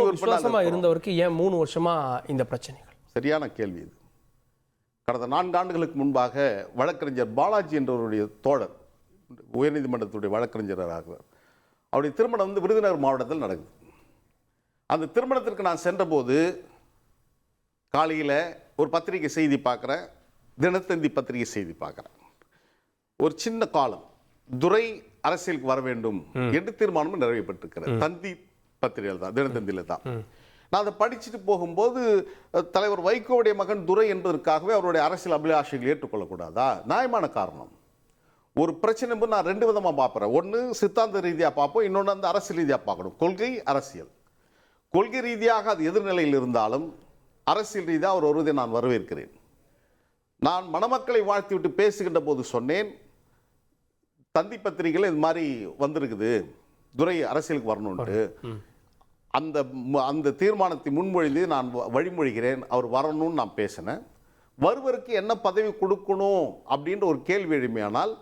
விசுவாசமா இருந்தவருக்கு ஏன் 3 வருஷமா இந்த பிரச்சனைகள்? சரியான கேள்வி இது. கடந்த 4 ஆண்டுகளுக்கு முன்பாக வழக்கறிஞர் பாலாஜி என்றவருடைய தோழர் உயர்நீதிமன்றத்துடைய வழக்கறிஞராக அவருடைய திருமணம் வந்து விருதுநகர் மாவட்டத்தில் நடக்குது. அந்த திருமணத்திற்கு நான் சென்றபோது காலையில் ஒரு பத்திரிகை செய்தி பார்க்குறேன், தினத்தந்தி பத்திரிகை செய்தி பார்க்குறேன். ஒரு சின்ன காலம், துரை அரசியலுக்கு வர வேண்டும் என்று தீர்மானமும் நிறைவேற்றப்பட்டிருக்கிறது. தந்தி பத்திரிகையில் தான், தினத்தந்தியில் தான். நான் அதை படிச்சுட்டு போகும்போது தலைவர் வைகோவுடைய மகன் துரை என்பதற்காகவே அவருடைய அரசியல் அபிலாஷைகள் ஏற்றுக்கொள்ளக்கூடாதா? நியாயமான காரணம். ஒரு பிரச்சனை நான் 2 விதமாக பார்க்குறேன். ஒன்று சித்தாந்த ரீதியாக பார்ப்போம், இன்னொன்று அந்த அரசியல் ரீதியாக பார்க்கணும். கொள்கை, அரசியல். கொள்கை ரீதியாக அது எதிர்நிலையில் இருந்தாலும் அரசியல் ரீதியாக அவர் வருவதை நான் வரவேற்கிறேன். நான் மணமக்களை வாழ்த்தி விட்டு பேசுகின்ற போது சொன்னேன், தந்தி பத்திரிகையில் இது மாதிரி வந்திருக்குது, துரை அரசியலுக்கு வரணும்ட்டு. அந்த தீர்மானத்தை முன்மொழிந்து நான் வழிமொழிகிறேன், அவர் வரணும்னு நான் பேசினேன். வருவருக்கு என்ன பதவி கொடுக்கணும் அப்படின்ற ஒரு கேள்வி எழுமையானால்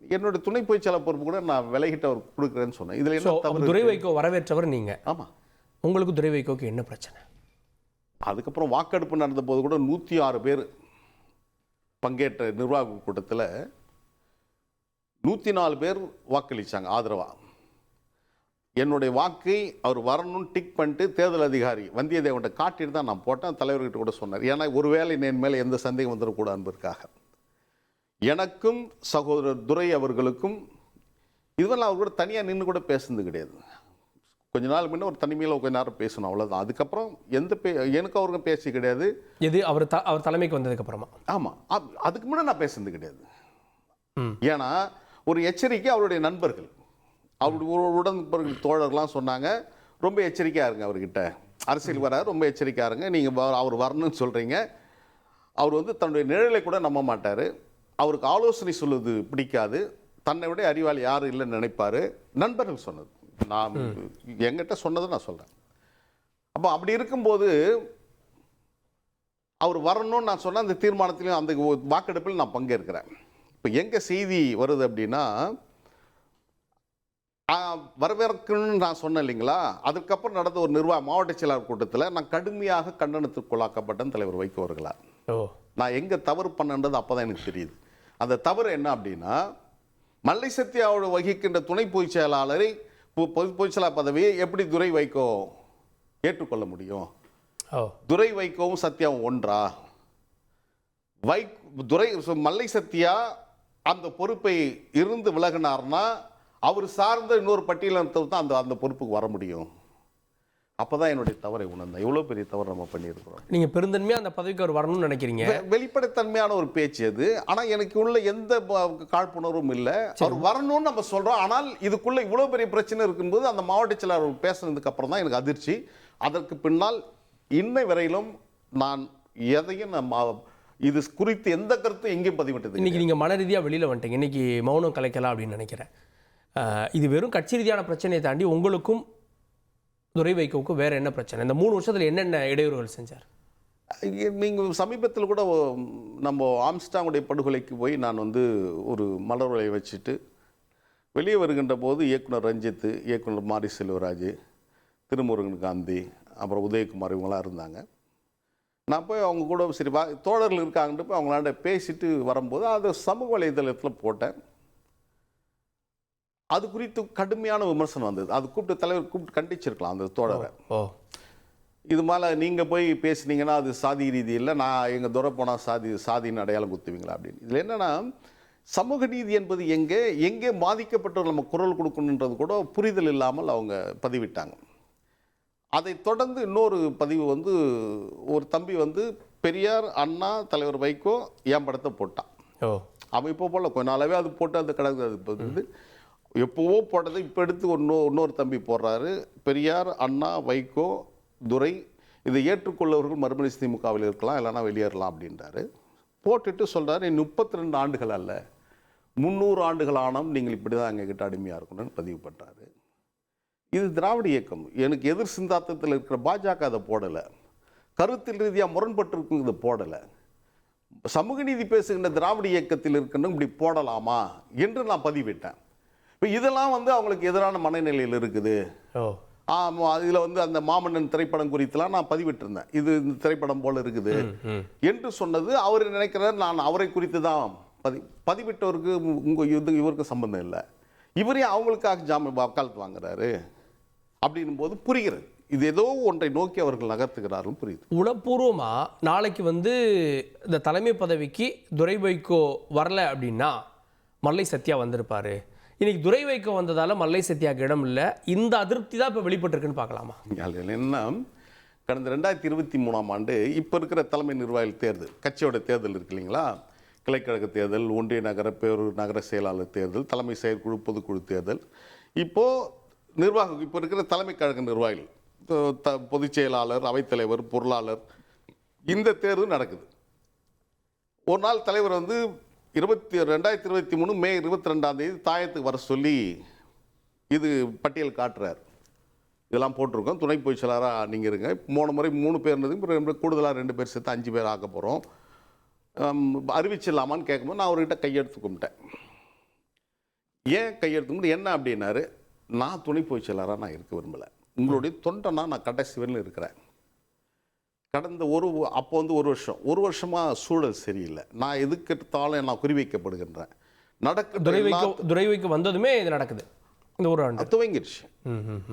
என்னுடைய துணை பொதுச்செயலாளர் பொறுப்பு கூட நான் விலகிட்டு அவர் கொடுக்குறேன்னு சொன்னேன். இதில் என்ன? துரை வைகோ வரவேற்றவர் நீங்க. ஆமாம். உங்களுக்கு துரை வைகோக்கு என்ன பிரச்சனை? அதுக்கப்புறம் வாக்கெடுப்பு நடந்த போது கூட 106 பேர் பங்கேற்ற நிர்வாக கூட்டத்தில் 104 பேர் வாக்களித்தாங்க ஆதரவா. என்னுடைய வாக்கை அவர் வரணும்னு டிக் பண்ணிட்டு தேர்தல் அதிகாரி வந்தியத்தேவன்கிட்ட காட்டிட்டு தான் நான் போட்டேன். தலைவர்கிட்ட கூட சொன்னார், ஏன்னா ஒருவேளை என் மேலே எந்த சந்தேகம் வந்துடக்கூடாது என்பதற்காக. எனக்கும் சகோதரர் துரை அவர்களுக்கும் இதுவெல்லாம் அவர் கூட தனியாக நின்று கூட பேசுனது கிடையாது. கொஞ்ச நாள் முன்னே ஒரு தனிமையில் கொஞ்ச நேரம் பேசணும், அவ்வளோதான். அதுக்கப்புறம் எனக்கு அவருக்கும் பேசி கிடையாது. எது அவர் தலைமைக்கு வந்ததுக்கு அப்புறமா? ஆமாம், அதுக்கு முன்னே நான் பேசுனது கிடையாது. ஏன்னா ஒரு எச்சரிக்கை அவருடைய நண்பர்கள், அவருடைய உடன்பர்கள் தோழர்கள்லாம் சொன்னாங்க, ரொம்ப எச்சரிக்கையாக இருங்க, அவர்கிட்ட அரசியல் வராது, ரொம்ப எச்சரிக்கையாக இருங்க. நீங்கள் அவர் வரணும்னு சொல்கிறீங்க, அவர் வந்து தன்னுடைய நிழலை கூட நம்ப மாட்டார், அவருக்கு ஆலோசனை சொல்லுவது பிடிக்காது, தன்னை விட அறிவாளி யாரும் இல்லைன்னு நினைப்பார். நண்பர்கள் சொன்னது, நான் என்கிட்ட சொன்னதை நான் சொல்கிறேன். அப்போ அப்படி இருக்கும்போது அவர் வரணும்னு நான் சொன்ன அந்த தீர்மானத்திலையும் அந்த வாக்கெடுப்பில் நான் பங்கேற்கிறேன். இப்போ எங்கே செய்தி வருது அப்படின்னா, வரவேற்கணும்னு நான் சொன்னேன் இல்லைங்களா, அதுக்கப்புறம் நடந்த ஒரு மாவட்ட செயலாளர் கூட்டத்தில் நான் கடுமையாக கண்டனத்திற்குள்ளாக்கப்பட்டேன் தலைவர் வைகோ அவர்களால். நான் எங்கே தவறு பண்ணன்றது அப்போ தான் எனக்கு தெரியுது. அந்த தவறு என்ன அப்படின்னா, மல்லை சத்யாவோடு வகிக்கின்ற துணை பொதுச் செயலாளரை பொதுச் செயலாளர் பதவியை எப்படி துரை வைகோ ஏற்றுக்கொள்ள முடியும்? துரை வைகோவும் சத்யாவும் ஒன்றா? மல்லை சத்யா அந்த பொறுப்பை இருந்து விலகினார்னா அவர் சார்ந்த இன்னொரு பட்டியலில் தான் அந்த பொறுப்புக்கு வர முடியும். அப்போதான் என்னுடைய தவறை உணர்ந்தேன். எவ்வளோ பெரிய தவறு நம்ம பண்ணியிருக்கிறோம். நீங்கள் பெருந்தன்மையாக அந்த பதவிக்கு அவர் வரணும்னு நினைக்கிறீங்க. வெளிப்படைத்தன்மையான ஒரு பேச்சு அது. ஆனால் எனக்கு உள்ள எந்த காழ்ப்புணர்வும் இல்லை. அவர் வரணும்னு நம்ம சொல்கிறோம். ஆனால் இதுக்குள்ளே இவ்வளோ பெரிய பிரச்சனை இருக்கும்போது அந்த மாவட்ட செயலாளர் பேசுனதுக்கு அப்புறம் தான் எனக்கு அதிர்ச்சி. அதற்கு பின்னால் இன்னை வரையிலும் நான் எதையும் இது குறித்து எந்த கருத்தும் எங்கேயும் பதிவிட்டது. இன்னைக்கு நீங்கள் மன ரீதியாக வெளியில் வந்துட்டீங்க, இன்னைக்கு மௌனம் கலைக்கலாம் அப்படின்னு நினைக்கிறேன். இது வெறும் கட்சி ரீதியான பிரச்சனையை தாண்டி உங்களுக்கும் துரை வைகோவுக்கும் வேற என்ன பிரச்சனை? இந்த 3 வருஷத்தில் என்னென்ன இடையூறுகள் செஞ்சார்? நீங்கள் சமீபத்தில் கூட நம்ம ஆம்ஸ்டாங்குடைய படுகொலைக்கு போய் நான் வந்து ஒரு மலர் வளைய வச்சுட்டு வெளியே வருகின்ற போது இயக்குனர் ரஞ்சித், இயக்குனர் மாரி செல்வராஜ், திருமுருகன் காந்தி, அப்புறம் உதயகுமார் இவங்களாம் இருந்தாங்க. நான் போய் அவங்க கூட சரி தோழர்கள் இருக்காங்கன்ட்டு போய் அவங்களாண்ட பேசிட்டு வரும்போது அது சமூக வலைதளத்தில் போட்டேன். அது குறித்து கடுமையான விமர்சனம் வந்தது. அது தலைவர் கூப்பிட்டு கண்டிச்சிருக்கலாம் அந்த தோழரை. இது மேலே நீங்கள் போய் பேசுனீங்கன்னா அது சாதி ரீதி இல்லை, நான் எங்கள் துறை போனால் சாதின்னு அடையாளம் குத்துவீங்களா அப்படின்னு. இதில் என்னென்னா, சமூக நீதி என்பது எங்கே பாதிக்கப்பட்டவர்கள் நம்ம குரல் கொடுக்கணுன்றது கூட புரிதல் இல்லாமல் அவங்க பதிவிட்டாங்க. அதை தொடர்ந்து இன்னொரு பதிவு வந்து ஒரு தம்பி வந்து பெரியார், அண்ணா, தலைவர் வைகோ என் படத்தை போட்டான். அவன் இப்போ போல கொஞ்ச நாளாவே அது போட்டு அந்த கடவுள் அது வந்து எப்போவோ போட்டது இப்போ எடுத்து இன்னொரு தம்பி போடுறாரு. பெரியார், அண்ணா, வைகோ, துரை இதை ஏற்றுக்கொள்ளவர்கள் மறுமலர்ச்சி திமுகவில் இருக்கலாம், இல்லைனா வெளியேறலாம் அப்படின்றாரு. போட்டுட்டு சொல்கிறாரு, 32 ஆண்டுகள் அல்ல 300 ஆண்டுகள் ஆனும் நீங்கள் இப்படி தான் எங்ககிட்ட அடிமையாக இருக்கணும்னு பதிவு பண்ணுறாரு. இது திராவிட இயக்கம். எனக்கு எதிர் சிந்தாந்தத்தில் இருக்கிற பாஜக அதை போடலை, கருத்தில் ரீதியாக முரண்பட்டு இருக்குங்கிறத போடலை. சமூக நீதி பேசுகின்ற திராவிட இயக்கத்தில் இருக்கணும் இப்படி போடலாமா என்று நான் பதிவிட்டேன். இப்போ இதெல்லாம் வந்து அவங்களுக்கு எதிரான மனநிலையில் இருக்குது. ஆமாம், இதில் வந்து அந்த மாமன்னன் திரைப்படம் குறித்துலாம் நான் பதிவிட்டிருந்தேன். இது இந்த திரைப்படம் போல இருக்குது என்று சொன்னது அவர் நினைக்கிறார் நான் அவரை குறித்து தான் பதிவிட்டவருக்கு இவருக்கு சம்பந்தம் இல்லை, இவரே அவங்களுக்காக வக்காலத்து வாங்குறாரு அப்படின்னும் போது புரிகிறது. இது ஏதோ ஒன்றை நோக்கி அவர்கள் நகர்த்துகிறார்கள் புரியுது. உளப்பூர்வமாக நாளைக்கு வந்து இந்த தலைமை பதவிக்கு துரை வைகோ வரல அப்படின்னா மல்லை சத்யா வந்திருப்பாரு. இன்னைக்கு துரை வைகோ வந்ததால மல்லை சத்யாவுக்கு இடம் இல்லை. இந்த அதிருப்தி தான் இப்போ வெளிப்பட்டிருக்குன்னு பார்க்கலாமா? என்ன, கடந்த 2023ஆம் ஆண்டு இப்போ இருக்கிற தலைமை நிர்வாகிகள் தேர்தல், கட்சியோட தேர்தல் இருக்கு இல்லைங்களா, கிளைக்கழக தேர்தல், ஒன்றிய நகர பேரூர் நகர செயலாளர் தேர்தல், தலைமை செயற்குழு பொதுக்குழு தேர்தல், இப்போது நிர்வாகம் இப்போ இருக்கிற தலைமை கழக நிர்வாகிகள், பொதுச் செயலாளர், அவைத்தலைவர், பொருளாளர், இந்த தேர்வு நடக்குது. ஒரு நாள் தலைவர் வந்து 2023 மே 22ஆம் தேதி தாயத்துக்கு வர சொல்லி இது பட்டியல் காட்டுறார். இதெல்லாம் போட்டிருக்கோம், துணை பொதுச் செயலாளராக நீங்கள் இருங்க, 3 முறை 3 பேர் இருந்தது, கூடுதலாக 2 பேர் சேர்த்து 5 பேர் ஆக்க போகிறோம், அறிவிச்சிடலாமான்னு கேட்கும்போது நான் அவர்கிட்ட கையெழுத்து கும்பிட்டேன். ஏன் கையெழுத்து கும்பிட்டு என்ன அப்படின்னாரு, நான் துணை பொதுச் செயலாளராக நான் இருக்க விரும்பலை, உங்களுடைய தொண்டனா நான் கடைசி வரையிலும் இருக்கிறேன். கடந்த அப்போ வந்து ஒரு வருஷமாக சூழல் சரியில்லை, நான் எதுக்கு எடுத்தாலும் நான் குறிவைக்கப்படுகின்றேன். துரை வைகோ வந்ததுமே இது நடக்குது, இந்த ஒரு ஆண்டு துவங்கிடுச்சு.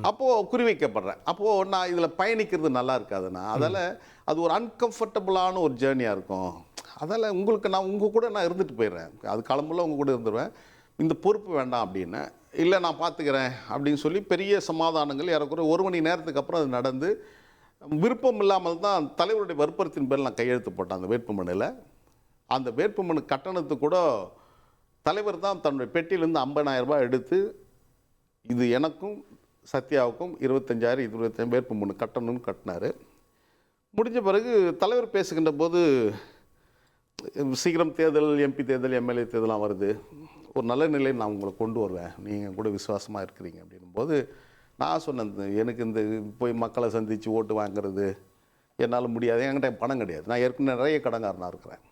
அப்போது குறிவைக்கப்படுறேன். அப்போது நான் இதில் பயணிக்கிறது நல்லா இருக்காதுண்ணா, அதால் அது ஒரு அன்கம்ஃபர்டபுளான ஒரு ஜேர்னியாக இருக்கும். அதால் நான் உங்கள் கூட நான் இருந்துட்டு போயிடுறேன், அது காலம்புள்ள உங்கள் கூட இருந்துருவேன், இந்த பொறுப்பு வேண்டாம் அப்படின்னு. இல்லை நான் பார்த்துக்கிறேன் அப்படின்னு சொல்லி பெரிய சமாதானங்கள் ஏறக்குறைய 1 மணி நேரத்துக்கு அப்புறம் அது நடந்து, விருப்பம் இல்லாமல் தான் தலைவருடைய வற்புறுத்தின் பேரில் நான் கையெழுத்து போட்டேன் அந்த வேட்புமனுவில். அந்த வேட்புமனு கட்டணத்து கூட தலைவர் தான் தன்னுடைய பெட்டியிலேருந்து 50,000 ரூபாய் எடுத்து இது எனக்கும் சத்யாவுக்கும் 25,000 வேட்புமனு கட்டணும்னு கட்டினார். முடிஞ்ச பிறகு தலைவர் பேசுகின்ற போது சீக்கிரம் தேர்தல், எம்பி தேர்தல், எம்எல்ஏ தேர்தலாம் வருது, ஒரு நல்ல நிலையை நான் உங்களை கொண்டு வருவேன், நீங்கள் கூட விசுவாசமாக இருக்கிறீங்க அப்படின்னும்போது நான் சொன்னேன், எனக்கு இந்த போய் மக்களை சந்தித்து ஓட்டு வாங்குறது என்னால் முடியாது, என்கிட்ட பணம் கிடையாது, நான் ஏற்கனவே நிறைய கடன்காரனாக இருக்கிறேன்,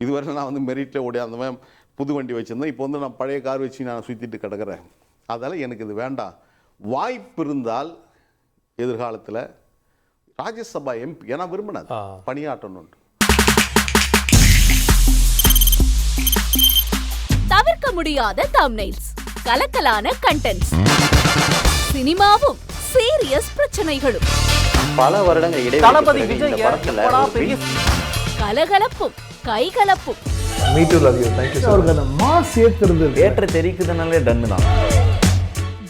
இதுவரை நான் வந்து மெரிட்டில் ஓடியாந்தவன், புது வண்டி வச்சுருந்தேன், இப்போ வந்து நான் பழைய கார் வச்சு நான் சுற்றிட்டு கிடக்கிறேன், அதால் எனக்கு இது வேண்டாம், வாய்ப்பு இருந்தால் எதிர்காலத்தில் ராஜ்யசபா எம்பி ஏன்னா விரும்பினேன் பணியாற்றணும். தவிர்க்க முடியாத தம்ப்நெயில்ஸ், கலக்கலான கண்டென்ட்ஸ், சினிமாவும் சீரியஸ் பிரச்சனைகளும், பல வருடங்கள் இடைவெளி கலகலப்பும் கைகலப்பும், ஏற்ற தெரிக்குதுனாலே டன்னு தான்.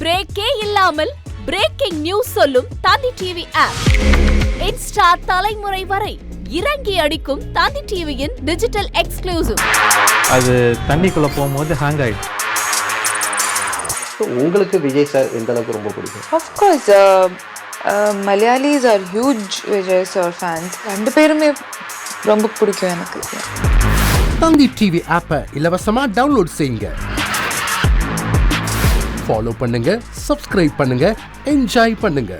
பிரேக்கே இல்லாமல் பிரேக்கிங் நியூஸ் சொல்லும் தந்தி டிவி ஆப். இன்ஸ்டா தலைமுறை வரை இறங்கி அடிக்கும் தந்தி டிவியின் டிஜிட்டல் எக்ஸ்க்ளூசிவ். அது தண்ணிக்குள்ள போகும்போது ஹேங் ஆயிடுச்சு. உங்களுக்கு விஜய் சார் எந்த அளவுக்கு ரொம்ப பிடிக்கும்? Of course, Malayalis are huge Vijay sir fans. 2 பேருமே ரொம்ப பிடிக்கும் எனக்கு. தந்தி டிவி ஆப்பை இலவசமா டவுன்லோட் செய்யுங்க, ஃபாலோ பண்ணுங்க, சப்ஸ்கிரைப் பண்ணுங்க, என்ஜாய் பண்ணுங்க.